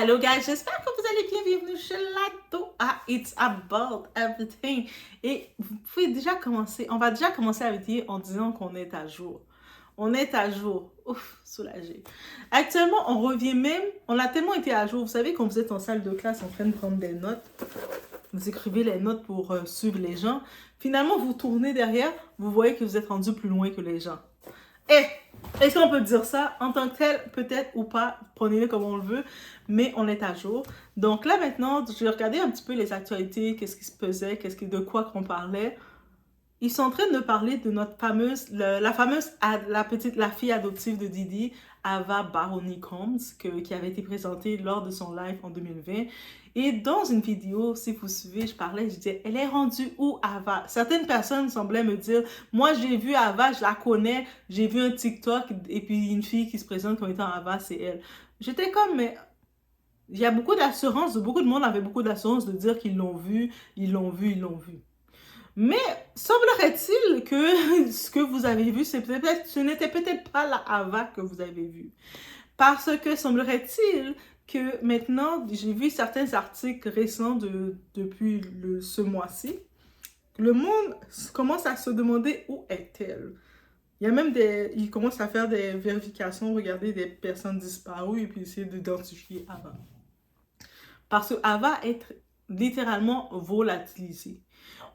Hello guys, j'espère que vous allez bien. Bienvenue chez Lado à It's About Everything. Et vous pouvez déjà commencer, on va déjà commencer à dire en disant qu'on est à jour. On est à jour. Ouf, soulagé. Actuellement, on revient même, on a tellement été à jour. Vous savez, quand vous êtes en salle de classe en train de prendre des notes, vous écrivez les notes pour suivre les gens. Finalement, vous tournez derrière, vous voyez que vous êtes rendu plus loin que les gens. Est-ce qu'on peut dire ça en tant que tel, peut-être ou pas, prenez-le comme on le veut, mais on est à jour. Donc là maintenant, je vais regarder un petit peu les actualités, qu'est-ce qui se faisait, de quoi qu'on parlait. Ils sont en train de parler de notre fameuse, la fille adoptive de Didi, Ava Baroni Combs, qui avait été présentée lors de son live en 2020. Et dans une vidéo, si vous suivez, je parlais, je disais, elle est rendue où Ava? Certaines personnes semblaient me dire, moi j'ai vu Ava, je la connais, j'ai vu un TikTok et puis une fille qui se présente comme étant Ava, c'est elle. J'étais comme, mais il y a beaucoup d'assurance, beaucoup de monde avait beaucoup d'assurance de dire qu'ils l'ont vu, ils l'ont vu, ils l'ont vu. Mais semblerait-il que ce que vous avez vu, ce n'était peut-être pas la Ava que vous avez vue. Parce que semblerait-il que maintenant, j'ai vu certains articles récents depuis ce mois-ci, le monde commence à se demander où est-elle. Il y a même ils commencent à faire des vérifications, regarder des personnes disparues et puis essayer d'identifier Ava. Parce que Ava est littéralement volatilisée.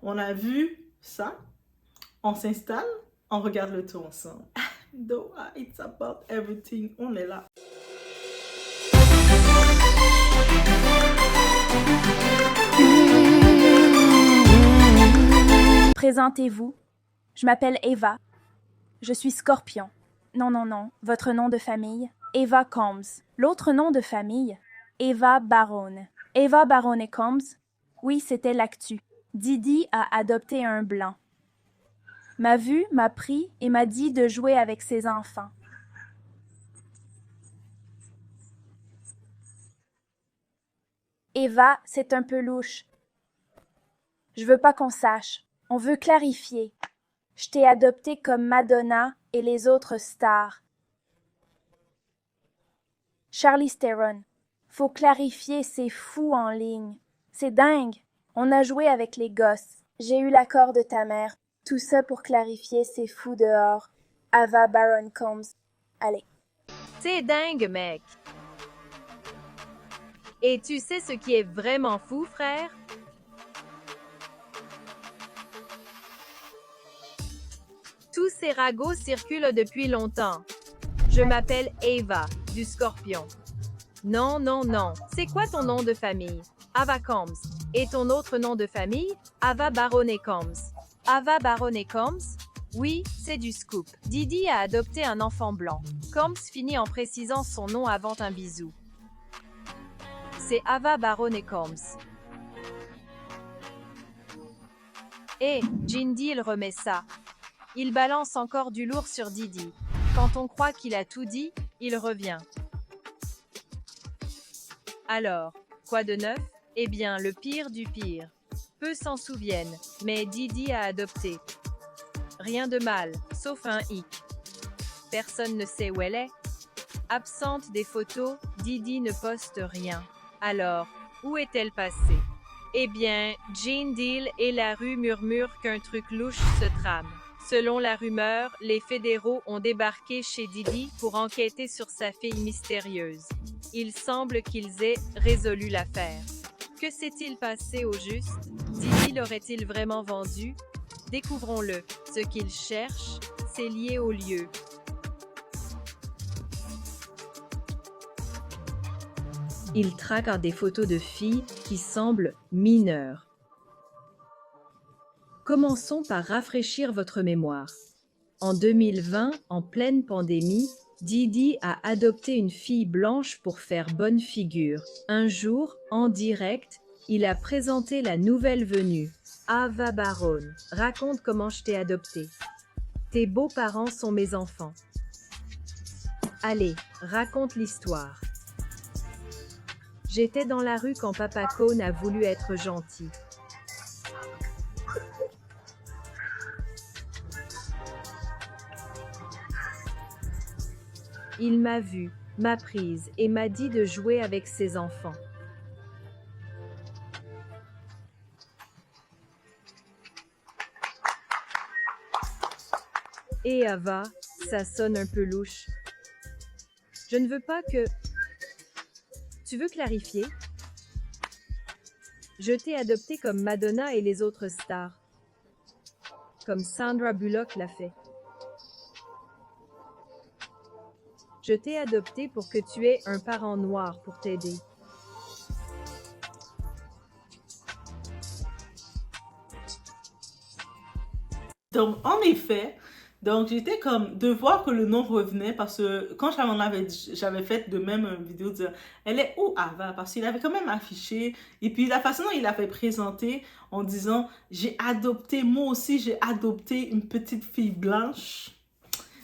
On a vu ça, on s'installe, on regarde le tout ensemble. Doha, it's about everything, on est là. Présentez-vous. Je m'appelle Eva. Je suis Scorpion. Non, votre nom de famille, Eva Combs. L'autre nom de famille, Eva Barone. Eva Barone Combs, oui, c'était l'actu. Didi a adopté un blanc. M'a vu, m'a pris et m'a dit de jouer avec ses enfants. Eva, c'est un peu louche. Je veux pas qu'on sache. On veut clarifier. Je t'ai adopté comme Madonna et les autres stars. Charlize Theron. Faut clarifier, c'est fou en ligne. C'est dingue. On a joué avec les gosses. J'ai eu l'accord de ta mère. Tout ça pour clarifier, c'est fou dehors. Ava Baron Combs. Allez. C'est dingue, mec. Et tu sais ce qui est vraiment fou, frère? Tous ces ragots circulent depuis longtemps. Je m'appelle Eva, du Scorpion. Non. C'est quoi ton nom de famille? Ava Combs. Et ton autre nom de famille? Ava Barone Combs. Ava Barone Combs? Oui, c'est du scoop. Didi a adopté un enfant blanc. Combs finit en précisant son nom avant un bisou. C'est Ava Barone Combs. Et Jindy, il remet ça. Il balance encore du lourd sur Didi. Quand on croit qu'il a tout dit, il revient. Alors, quoi de neuf? Eh bien, le pire du pire. Peu s'en souviennent, mais Didi a adopté. Rien de mal, sauf un hic. Personne ne sait où elle est. Absente des photos, Didi ne poste rien. Alors, où est-elle passée? Eh bien, Jane Deal et la rue murmurent qu'un truc louche se trame. Selon la rumeur, les fédéraux ont débarqué chez Didi pour enquêter sur sa fille mystérieuse. Il semble qu'ils aient résolu l'affaire. Que s'est-il passé au juste? Didi l'aurait-il vraiment vendu? Découvrons-le. Ce qu'il cherche, c'est lié au lieu. Il traque des photos de filles qui semblent mineures. Commençons par rafraîchir votre mémoire. En 2020, en pleine pandémie, Didi a adopté une fille blanche pour faire bonne figure. Un jour, en direct, il a présenté la nouvelle venue. Ava Barone, raconte comment je t'ai adopté. Tes beaux-parents sont mes enfants. Allez, raconte l'histoire. J'étais dans la rue quand Papa Cone a voulu être gentil. Il m'a vu, m'a prise et m'a dit de jouer avec ses enfants. Et Ava, ça sonne un peu louche. Je ne veux pas que... Tu veux clarifier? Je t'ai adopté comme Madonna et les autres stars. Comme Sandra Bullock l'a fait. Je t'ai adopté pour que tu aies un parent noir pour t'aider. Donc, en effet, donc j'étais comme de voir que le nom revenait parce que quand j'avais fait de même une vidéo de dire elle est où Ava parce qu'il avait quand même affiché et puis la façon dont il avait présenté en disant moi aussi j'ai adopté une petite fille blanche.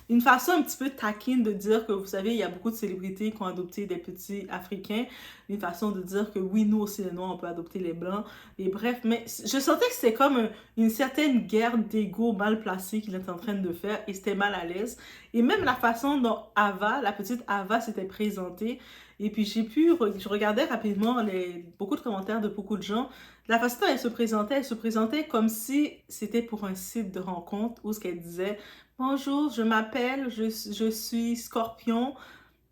Une façon un petit peu taquine de dire que, vous savez, il y a beaucoup de célébrités qui ont adopté des petits Africains. Une façon de dire que oui, nous aussi, les Noirs, on peut adopter les Blancs. Et bref, mais je sentais que c'était comme une certaine guerre d'ego mal placée qu'il était en train de faire et c'était mal à l'aise. Et même la façon dont Ava, la petite Ava, s'était présentée. Et puis je regardais rapidement beaucoup de commentaires de beaucoup de gens. La façon dont elle se présentait comme si c'était pour un site de rencontre où ce qu'elle disait bonjour, je suis Scorpion.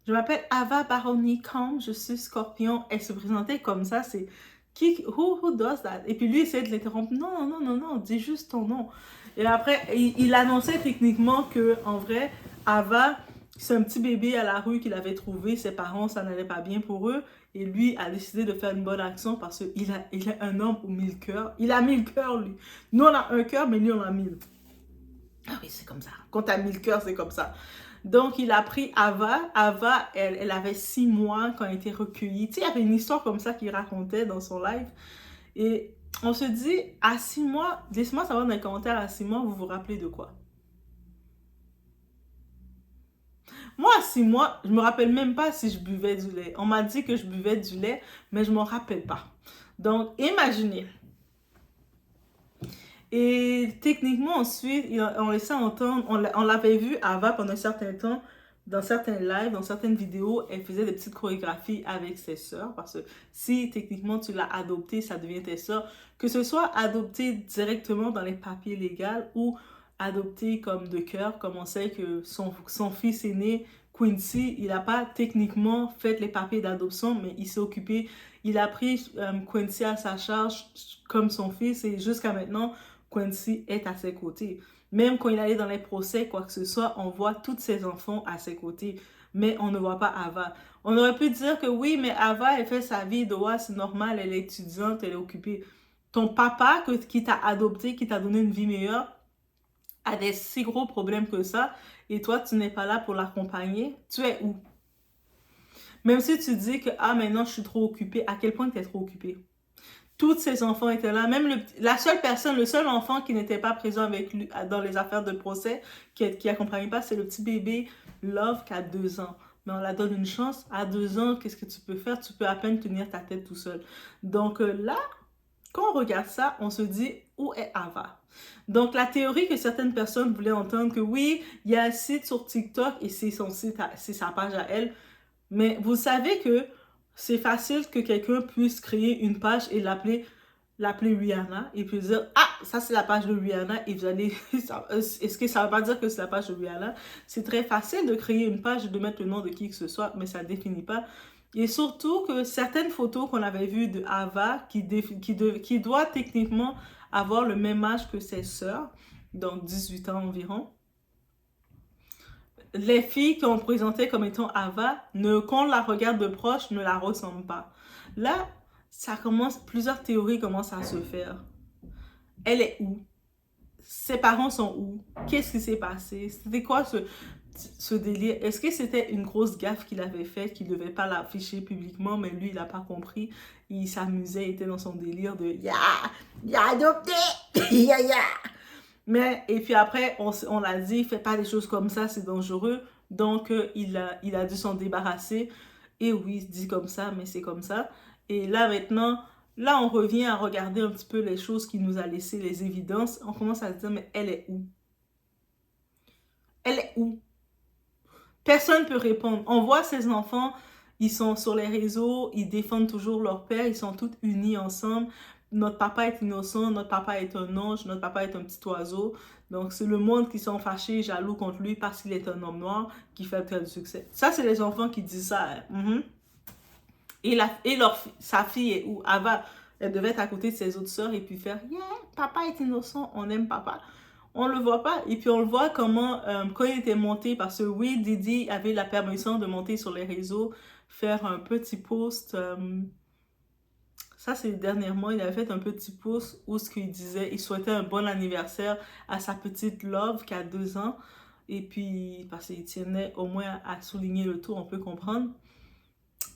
Je m'appelle Ava Baroni Combs, je suis Scorpion. Elle se présentait comme ça, c'est who does that? Et puis lui essayait de l'interrompre. Non, non, non, non, dis juste ton nom. Et après, il annonçait techniquement que, en vrai, Ava, c'est un petit bébé à la rue qu'il avait trouvé. Ses parents, ça n'allait pas bien pour eux. Et lui a décidé de faire une bonne action parce qu'il a un homme aux 1000 cœurs. Il a 1000 cœurs, lui. Nous, on a un cœur, mais lui, on a 1000. Ah oui, c'est comme ça. Quand t'as 1000 cœurs, c'est comme ça. Donc, il a pris Ava. Ava, elle avait 6 mois quand elle était recueillie. Tu sais, il y avait une histoire comme ça qu'il racontait dans son live. Et on se dit, à 6 mois, laissez-moi savoir dans les commentaires, à 6 mois, vous vous rappelez de quoi? Moi, à 6 mois, je me rappelle même pas si je buvais du lait. On m'a dit que je buvais du lait, mais je m'en rappelle pas. Donc, imaginez. Et techniquement, ensuite, on laissait entendre, on l'avait vu Ava pendant un certain temps, dans certains lives, dans certaines vidéos, elle faisait des petites chorégraphies avec ses sœurs, parce que si techniquement tu l'as adopté, ça devient tes sœurs, que ce soit adopté directement dans les papiers légaux ou adopté comme de cœur, comme on sait que son fils aîné, Quincy, il n'a pas techniquement fait les papiers d'adoption, mais il s'est occupé, il a pris Quincy à sa charge comme son fils et jusqu'à maintenant, Quincy est à ses côtés. Même quand il allait dans les procès, quoi que ce soit, on voit tous ses enfants à ses côtés, mais on ne voit pas Ava. On aurait pu dire que oui, mais Ava, elle fait sa vie, ouais, c'est normal, elle est étudiante, elle est occupée. Ton papa qui t'a adopté, qui t'a donné une vie meilleure, a des si gros problèmes que ça, et toi, tu n'es pas là pour l'accompagner. Tu es où? Même si tu dis que, ah, maintenant, je suis trop occupée, à quel point tu es trop occupée? Tous ses enfants étaient là. Même la seule personne, le seul enfant qui n'était pas présent avec lui dans les affaires de procès, qui accompagnait pas, c'est le petit bébé Love qui a 2 ans. Mais on la donne une chance. À 2 ans, qu'est-ce que tu peux faire? Tu peux à peine tenir ta tête tout seul. Donc là, quand on regarde ça, on se dit, où est Ava? Donc la théorie que certaines personnes voulaient entendre, que oui, il y a un site sur TikTok et c'est son site, c'est sa page à elle. Mais vous savez que c'est facile que quelqu'un puisse créer une page et l'appeler Rihanna et puis dire ah ça c'est la page de Rihanna et vous allez est-ce que ça veut pas dire que c'est la page de Rihanna? C'est très facile de créer une page et de mettre le nom de qui que ce soit, mais ça ne définit pas. Et surtout que certaines photos qu'on avait vues de Ava qui doit techniquement avoir le même âge que ses sœurs, donc 18 ans environ, les filles qu'on présentait comme étant Ava, quand on la regarde de proche, ne la ressemblent pas. Là, plusieurs théories commencent à se faire. Elle est où? Ses parents sont où? Qu'est-ce qui s'est passé? C'était quoi ce délire? Est-ce que c'était une grosse gaffe qu'il avait faite, qu'il ne devait pas l'afficher publiquement, mais lui, il n'a pas compris. Il s'amusait, il était dans son délire de « Ya adopté! Ya ya! » Mais, et puis après, on l'a dit, fais pas des choses comme ça, c'est dangereux. Donc, il a dû s'en débarrasser. Et oui, dit comme ça, mais c'est comme ça. Et là, maintenant, là, on revient à regarder un petit peu les choses qui nous a laissé, les évidences. On commence à se dire, mais elle est où? Elle est où? Personne ne peut répondre. On voit ces enfants, ils sont sur les réseaux, ils défendent toujours leur père, ils sont tous unis ensemble. Notre papa est innocent, notre papa est un ange, notre papa est un petit oiseau. Donc, c'est le monde qui sont fâchés, jaloux contre lui parce qu'il est un homme noir qui fait tel succès. Ça, c'est les enfants qui disent ça. Hein. Sa fille est où? Ava, elle devait être à côté de ses autres sœurs et puis faire « Yeah, papa est innocent, on aime papa ». On le voit pas. Et puis, on le voit comment, quand il était monté, parce que oui, Didi avait la permission de monter sur les réseaux, faire un petit post. Ça, c'est dernièrement, il avait fait un petit post où ce qu'il disait, il souhaitait un bon anniversaire à sa petite Love qui a 2 ans. Et puis, parce qu'il tenait au moins à souligner le tout, on peut comprendre.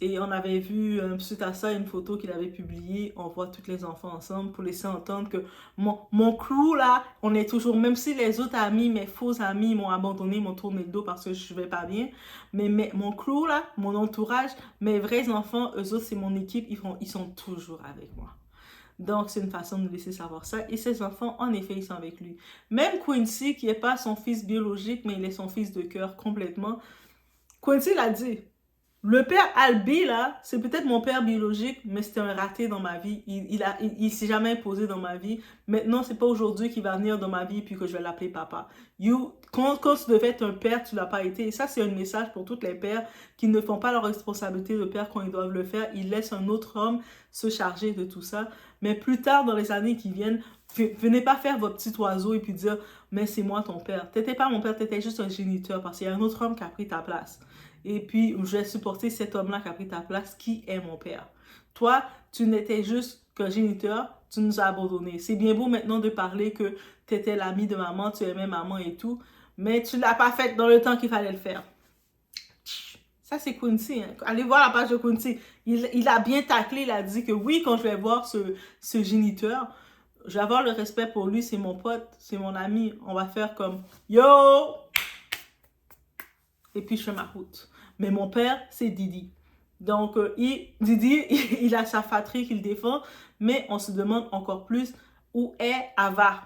Et on avait vu, suite à ça, une photo qu'il avait publiée. On voit tous les enfants ensemble pour laisser entendre que mon crew, là, on est toujours... Même si les autres amis, mes faux amis, m'ont abandonné, m'ont tourné le dos parce que je vais pas bien. Mais mon crew, là, mon entourage, mes vrais enfants, eux autres, c'est mon équipe. Ils sont toujours avec moi. Donc, c'est une façon de laisser savoir ça. Et ses enfants, en effet, ils sont avec lui. Même Quincy, qui n'est pas son fils biologique, mais il est son fils de cœur complètement. Quincy l'a dit. Le père Albi, là, c'est peut-être mon père biologique, mais c'était un raté dans ma vie. Il s'est jamais imposé dans ma vie. Maintenant, c'est pas aujourd'hui qu'il va venir dans ma vie puis que je vais l'appeler papa. Quand tu devais être un père, tu l'as pas été. Et ça, c'est un message pour tous les pères qui ne font pas leur responsabilité de père quand ils doivent le faire. Ils laissent un autre homme se charger de tout ça. Mais plus tard, dans les années qui viennent, venez pas faire votre petit oiseau et puis dire « Mais c'est moi ton père. T'étais pas mon père, t'étais juste un géniteur parce qu'il y a un autre homme qui a pris ta place. » Et puis, je vais supporter cet homme-là qui a pris ta place, qui est mon père. Toi, tu n'étais juste qu'un géniteur, tu nous as abandonnés. C'est bien beau maintenant de parler que tu étais l'ami de maman, tu aimais maman et tout, mais tu ne l'as pas fait dans le temps qu'il fallait le faire. Ça, c'est Quincy. Hein. Allez voir la page de Quincy. Il a bien taclé, il a dit que oui, quand je vais voir ce géniteur, je vais avoir le respect pour lui, c'est mon pote, c'est mon ami. On va faire comme « Yo! » Et puis, je fais ma route. Mais mon père, c'est Didi. Donc, Didi, il a sa fratrie qu'il défend, mais on se demande encore plus où est Ava,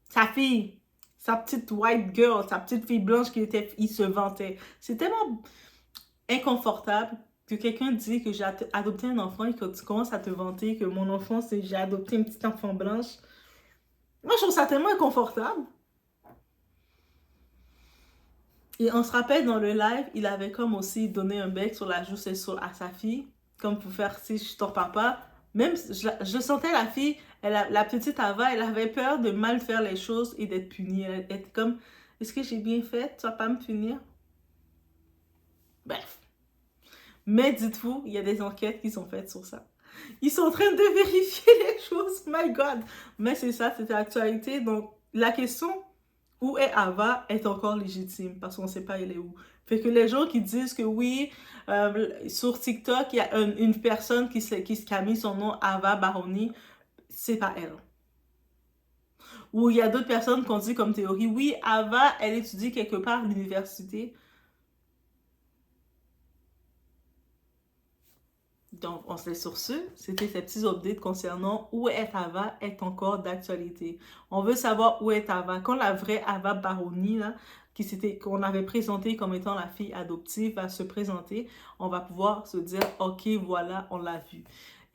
sa fille, sa petite white girl, sa petite fille blanche il se vantait. C'est tellement inconfortable que quelqu'un dit que j'ai adopté un enfant et que tu commences à te vanter que mon enfant, c'est j'ai adopté une petite enfant blanche. Moi, je trouve ça tellement inconfortable. Et on se rappelle dans le live, il avait comme aussi donné un bec sur la joue à sa fille, comme pour faire si je suis ton papa. Même, je sentais la fille, la petite Ava, elle avait peur de mal faire les choses et d'être punie. Elle était comme, est-ce que j'ai bien fait? Tu vas pas me punir? Bref. Mais dites-vous, il y a des enquêtes qui sont faites sur ça. Ils sont en train de vérifier les choses, my God! Mais c'est ça, c'était l'actualité. Donc, la question... où est Ava est encore légitime parce qu'on ne sait pas elle est où. Fait que les gens qui disent que oui, sur TikTok, il y a une personne qui a mis son nom Ava Baroni, c'est pas elle. Ou il y a d'autres personnes qui ont dit comme théorie, oui, Ava, elle étudie quelque part à l'université. Donc, on se laisse sur ce. C'était ces petits updates concernant où est Ava est encore d'actualité. On veut savoir où est Ava. Quand la vraie Ava Baroni, là, qu'on avait présentée comme étant la fille adoptive, va se présenter, on va pouvoir se dire, OK, voilà, on l'a vu.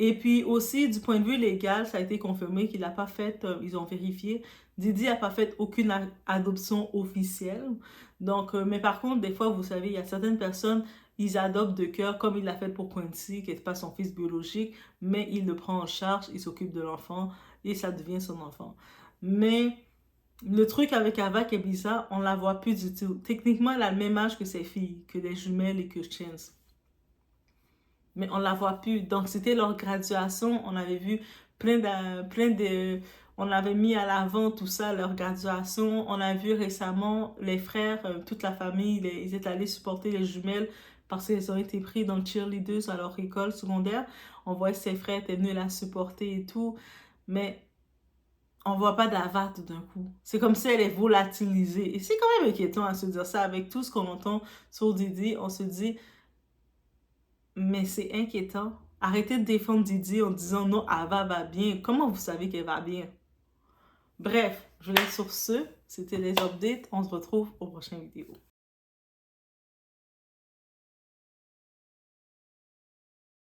Et puis aussi, du point de vue légal, ça a été confirmé qu'il n'a pas fait, ils ont vérifié, Didi n'a pas fait aucune adoption officielle. Donc, mais par contre, des fois, vous savez, il y a certaines personnes, ils adoptent de cœur, comme il l'a fait pour Quincy, qui n'est pas son fils biologique, mais il le prend en charge, il s'occupe de l'enfant, et ça devient son enfant. Mais le truc avec Ava qui est bizarre, on la voit plus du tout. Techniquement, elle a le même âge que ses filles, que les jumelles et que Chance. Mais on la voit plus. Donc, c'était leur graduation. On avait vu on avait mis à l'avant tout ça, leur graduation. On a vu récemment les frères, toute la famille, ils étaient allés supporter les jumelles parce qu'ils ont été pris dans le cheerleaders à leur école secondaire. On voit que ses frères étaient venus la supporter et tout. Mais on voit pas d'Ava tout d'un coup. C'est comme si elle est volatilisée. Et c'est quand même inquiétant à se dire ça. Avec tout ce qu'on entend sur Didi, on se dit... Mais c'est inquiétant. Arrêtez de défendre Didi en disant non, Ava va bien. Comment vous savez qu'elle va bien? Bref, je vous laisse sur ce. C'était les updates. On se retrouve au prochain vidéo.